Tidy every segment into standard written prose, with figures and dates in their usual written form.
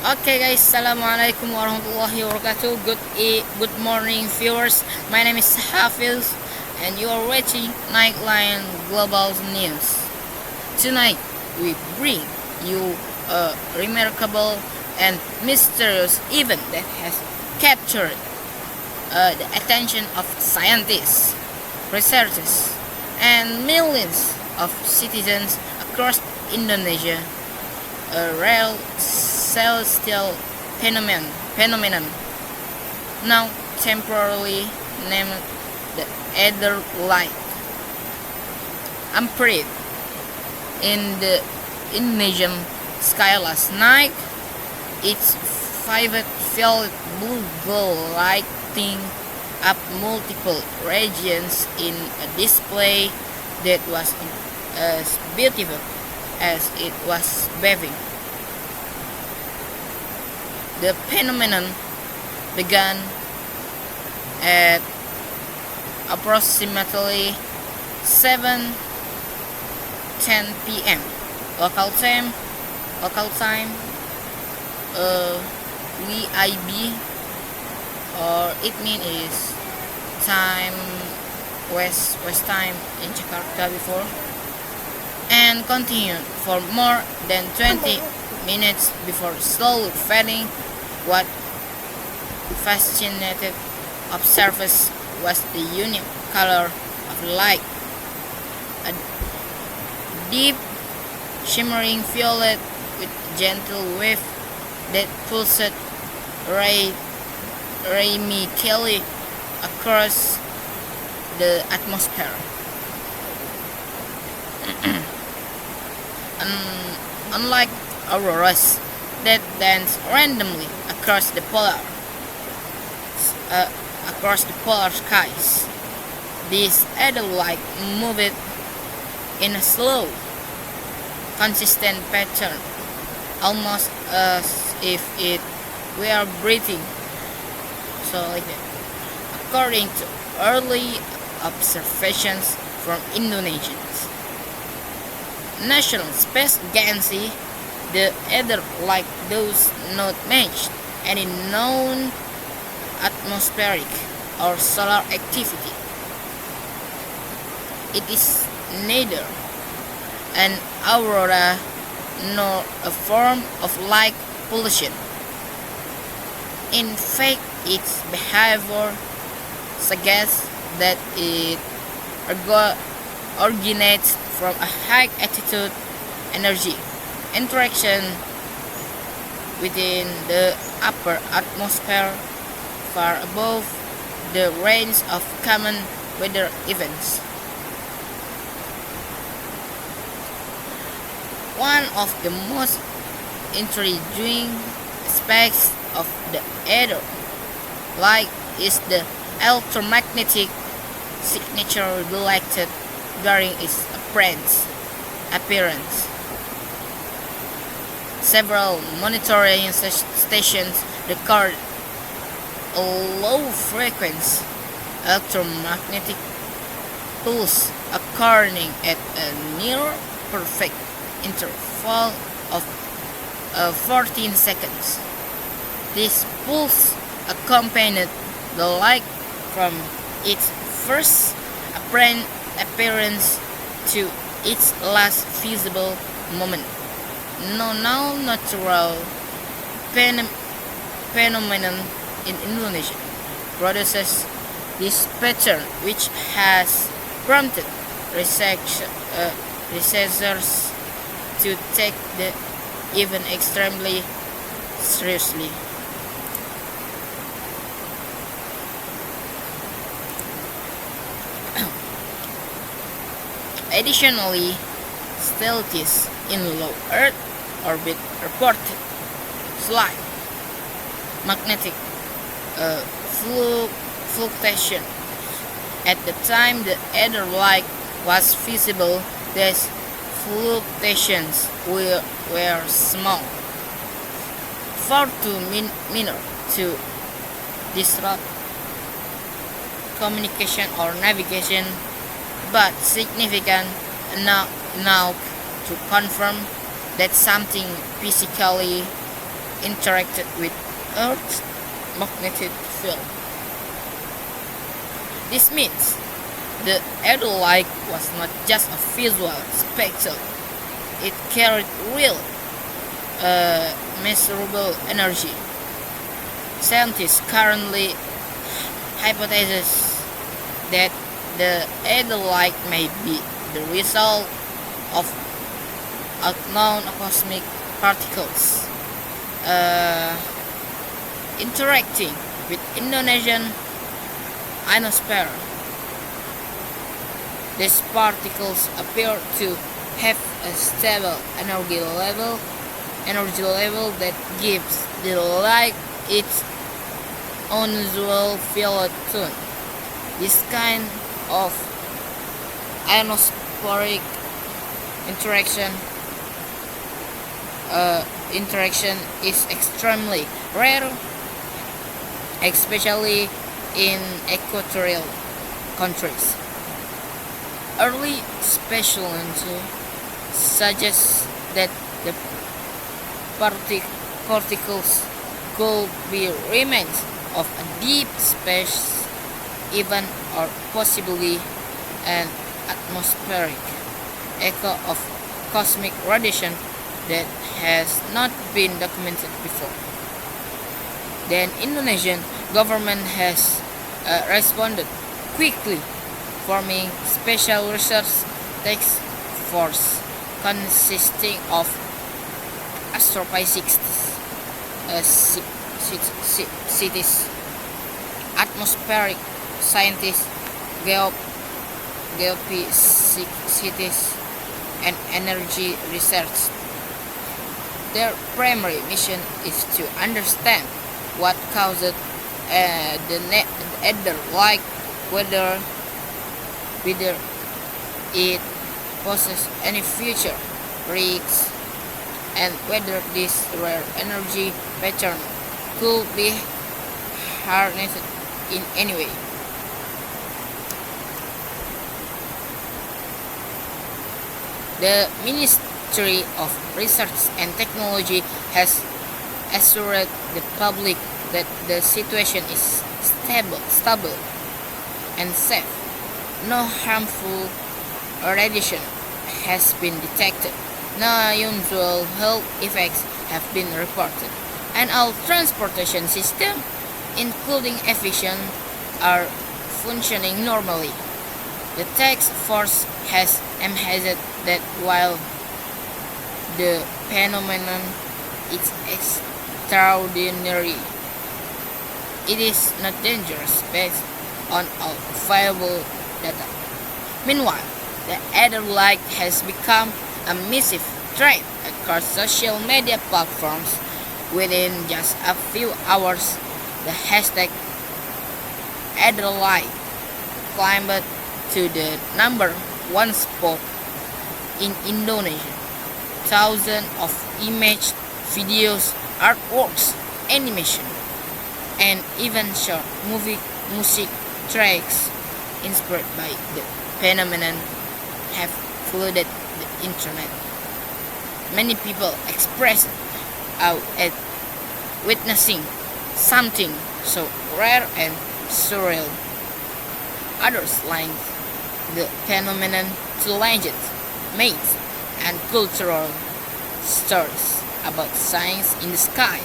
Okay guys, Assalamualaikum warahmatullahi wabarakatuh. Good morning viewers. My name is Hafiz and you are watching Nightline Global News. Tonight we bring you a remarkable and mysterious event that has captured the attention of scientists, researchers, and millions of citizens across Indonesia. A rare celestial phenomenon now temporarily named the Ether Light. Appeared in the Indonesian sky last night. Its vivid violet blue glow lighting up multiple regions in a display that was as beautiful as it was bathing. The phenomenon began at approximately 7:10 p.m. local time. WIB, or it means is time west time in Jakarta before, and continued for more than 20 minutes before slowly fading. What fascinated observers was the unique color of light, a deep shimmering violet with gentle wave that pulsed rhythmically across the atmosphere. Unlike auroras that dance randomly across the polar skies, this Edelweiss moved in a slow, consistent pattern, almost as if it were breathing. So like that. According to early observations from Indonesians National Space Agency, the Ether Light does not match any known atmospheric or solar activity. It is neither an aurora nor a form of light pollution. In fact, its behavior suggests that it originates from a high altitude energy interaction within the upper atmosphere, far above the range of common weather events. One of the most intriguing aspects of the Ether Light is the electromagnetic signature detected during its appearance. Several monitoring stations record a low-frequency electromagnetic pulse occurring at a near-perfect interval of 14 seconds. This pulse accompanied the light from its first appearance to its last visible moment. No natural phenomenon in Indonesia produces this pattern, which has prompted researchers to take the event extremely seriously. Additionally, satellites in low Earth orbit reported slight magnetic fluctuation. At the time the Ether Light was visible, these fluctuations were small, far too minor to disrupt communication or navigation, but significant enough to confirm that something physically interacted with Earth's magnetic field. This means the Edo-like was not just a visual spectacle, it carried real, measurable energy. Scientists currently hypothesize that the Edo-like may be the result of unknown cosmic particles interacting with Indonesian ionosphere. These particles appear to have a stable energy level that gives the light its unusual violet tone. This kind of ionospheric interaction is extremely rare, especially in equatorial countries. Early speculations suggest that the particles could be remains of a deep space event or possibly an atmospheric echo of cosmic radiation that has not been documented before. The Indonesian government has responded quickly, forming special research task force consisting of astrophysics, cities, atmospheric scientists, geophysicists, and energy research. Their primary mission is to understand what caused the Ether-like, whether it poses any future risks, and whether this rare energy pattern could be harnessed in any way. The Ministry of Research and Technology has assured the public that the situation is stable and safe. No harmful radiation has been detected. No unusual health effects have been reported, and all transportation systems, including aviation, are functioning normally. The task force has emphasized that while the phenomenon is extraordinary, it is not dangerous based on all available data. Meanwhile, the Ether-like has become a massive trend across social media platforms. Within just a few hours, the hashtag Ether-like climbed to the number one spot in Indonesia. Thousands of images, videos, artworks, animation, and even short music tracks inspired by the phenomenon have flooded the internet. Many people expressed out at witnessing something so rare and surreal. Others linked the phenomenon to legends, myths, and cultural stories about signs in the sky.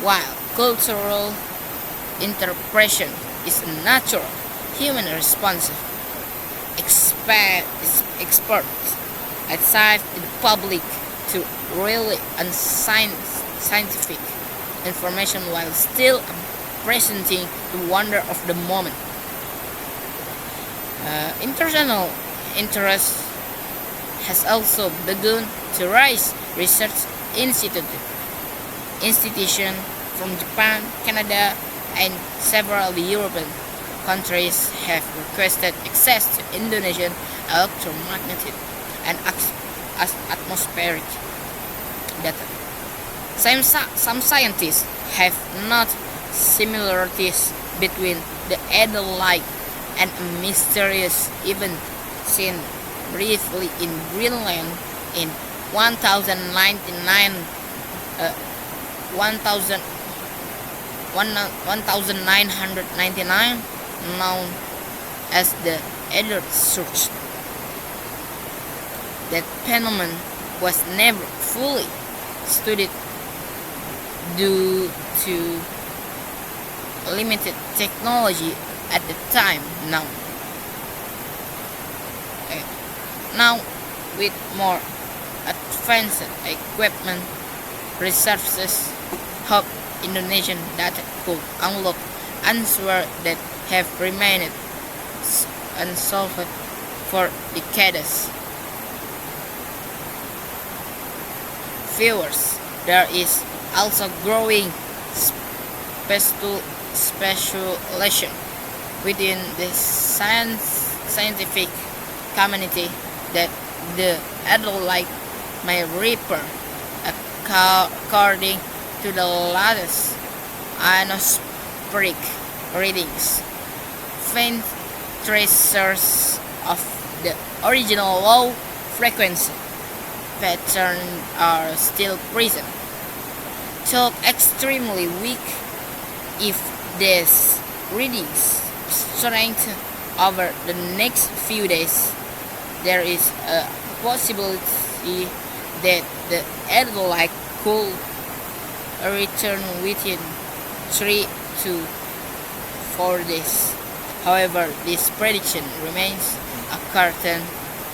While cultural interpretation is a natural human response, experts advise the public to rely on scientific information while still presenting the wonder of the moment. International interest has also begun to rise. Research institutions from Japan, Canada, and several European countries have requested access to Indonesian electromagnetic and atmospheric data. Some scientists have noted similarities between the Ether-like and a mysterious event seen briefly in Greenland in 1099 1000 1999, known as the Edward Surge. That phenomenon was never fully studied due to limited technology at the time. Now with more advanced equipment, researchers hope Indonesian data could unlock answers that have remained unsolved for decades. Viewers, there is also growing speculation within the scientific community that the Adolite may reappear. According to the latest atmospheric readings, faint traces of the original low frequency pattern are still present. Though extremely weak, if these readings strengthen over the next few days, there is a possibility that the Adolite could return within 3 to 4 days. However, this prediction remains a curtain,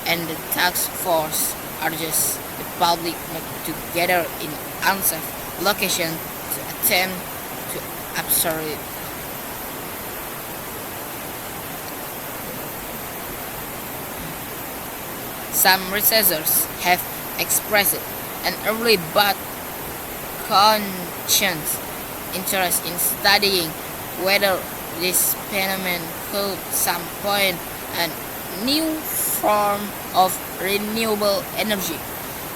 and the task force urges the public not to gather in unsafe locations to attempt to observe it. Some researchers have expressed an early but conscious interest in studying whether this phenomenon could some point a new form of renewable energy.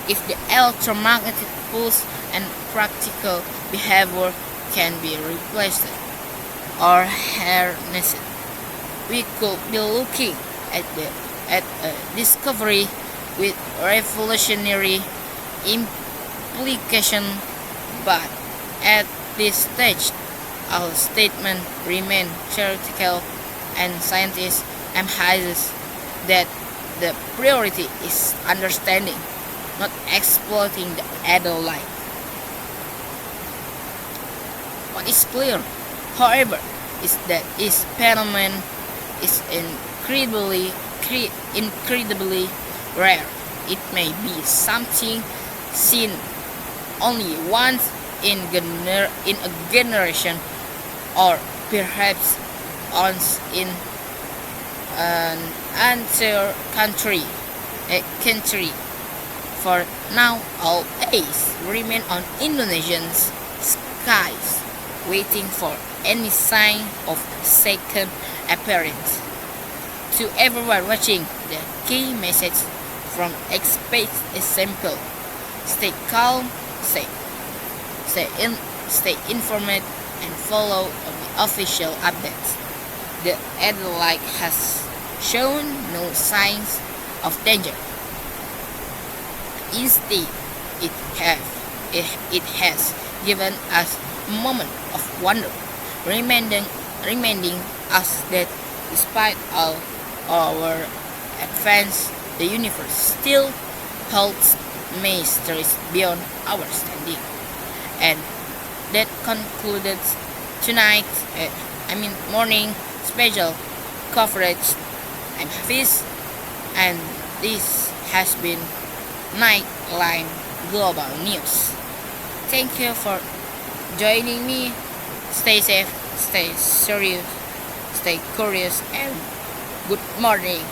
If the electromagnetic pulse and practical behavior can be replaced or harnessed, we could be looking at a discovery with revolutionary implication. But at this stage, our statement remains theoretical, and scientists emphasize that the priority is understanding, not exploiting the Adolite. What is clear, however, is that this phenomenon is incredibly rare. It may be something seen only once in a generation, or perhaps once in an entire country. For now, all eyes remain on Indonesian skies, waiting for any sign of second appearance. To everyone watching, the key message from X-Space is simple: stay calm, stay informed, and follow the official updates. The Adolite has shown no signs of danger. Instead, it has given us a moment of wonder, reminding us that despite all our advance, the universe still holds mysteries beyond our understanding. And that concluded tonight, morning special coverage. I'm Hafiz, and this has been Nightline Global News. Thank you for joining me. Stay safe, stay serious, stay curious, and good morning.